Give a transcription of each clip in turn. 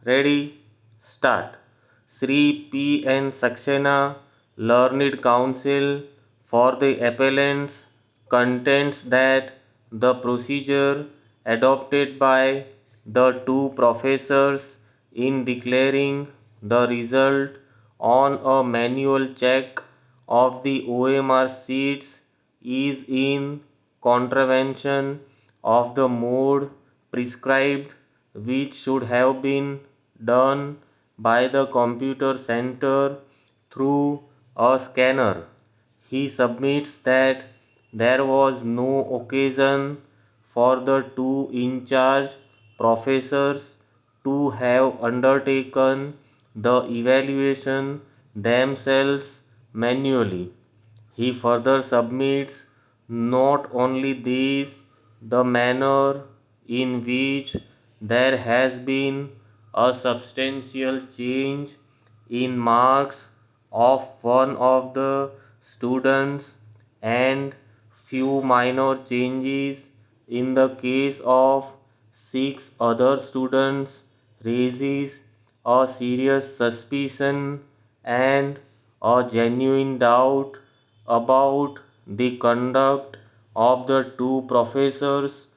Ready? Start. Sri P.N. Saxena, Learned Counsel for the appellants, contends that the procedure adopted by the two professors in declaring the result on a manual check of the OMR sheets is in contravention of the mode prescribed, which should have been done by the computer center through a scanner. He submits that there was no occasion for the two in charge professors to have undertaken the evaluation themselves manually. He further submits not only this, the manner in which there has been a substantial change in marks of one of the students and few minor changes in the case of six other students raises a serious suspicion and a genuine doubt about the conduct of the two professors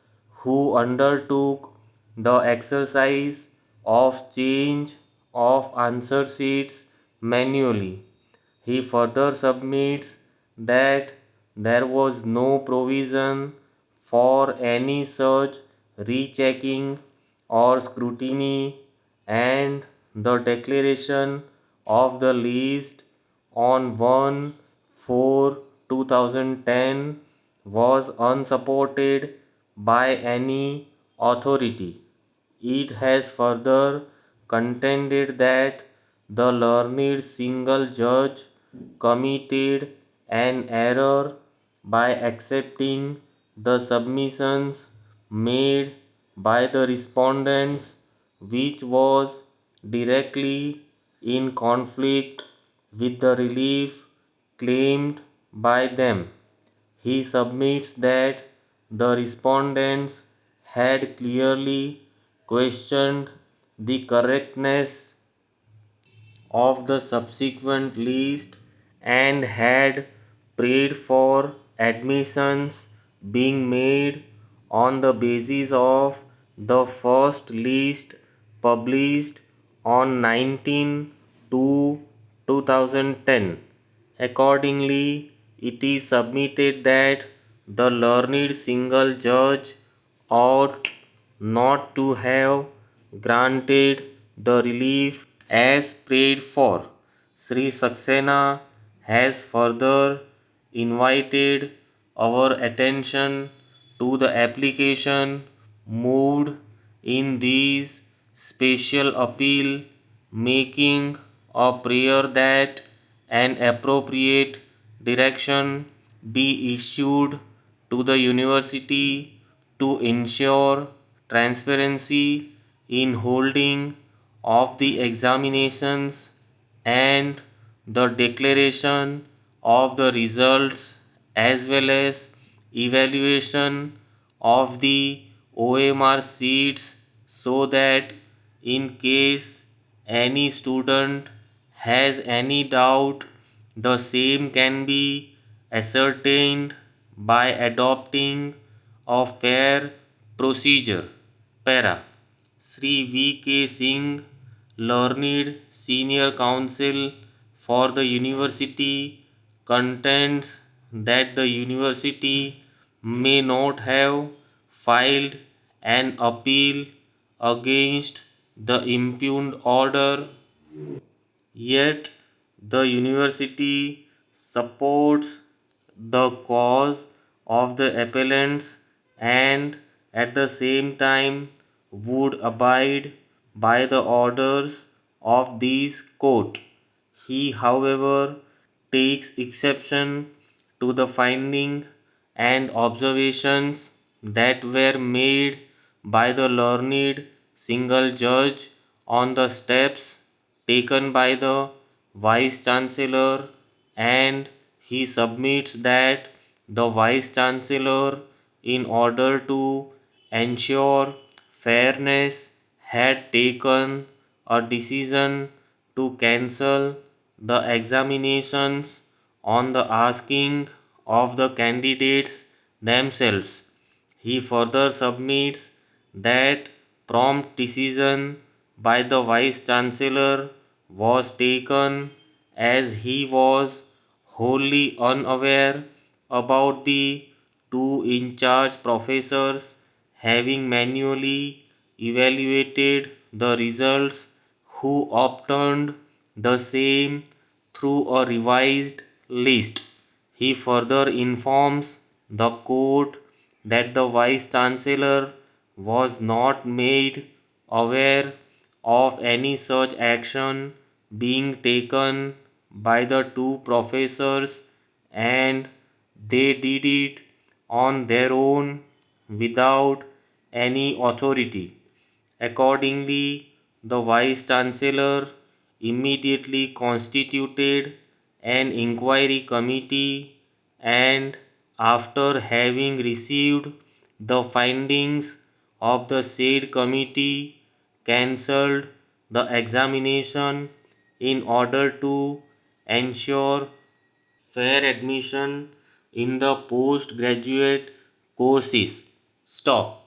who undertook the exercise of change of answer sheets manually. He further submits that there was no provision for any such rechecking or scrutiny, and the declaration of the list on 1 4 2010 was unsupported by any authority. It has further contended that the learned single judge committed an error by accepting the submissions made by the respondents, which was directly in conflict with the relief claimed by them. He submits that the respondents had clearly questioned the correctness of the subsequent list and had prayed for admissions being made on the basis of the first list published on 19 to 2010. Accordingly, it is submitted that the learned single judge ought not to have granted the relief as prayed for. Sri Saxena has further invited our attention to the application moved in this special appeal, making a prayer that an appropriate direction be issued to the university to ensure transparency in holding of the examinations and the declaration of the results as well as evaluation of the OMR seats, so that in case any student has any doubt, the same can be ascertained by adopting a fair procedure. Para. Sri V.K. Singh, Learned Senior Counsel for the University, contends that the University may not have filed an appeal against the impugned order, yet the University supports the cause of the appellants and at the same time would abide by the orders of this court. He, however, takes exception to the finding and observations that were made by the learned single judge on the steps taken by the Vice Chancellor, and he submits that the Vice Chancellor, in order to ensure fairness, had taken a decision to cancel the examinations on the asking of the candidates themselves. He further submits that prompt decision by the Vice Chancellor was taken as he was wholly unaware about the two in charge professors having manually evaluated the results who obtained the same through a revised list. He further informs the court that the Vice Chancellor was not made aware of any such action being taken by the two professors and they did it on their own without any authority. Accordingly, the Vice Chancellor immediately constituted an inquiry committee and, after having received the findings of the said committee, cancelled the examination in order to ensure fair admission in the postgraduate courses. Stop.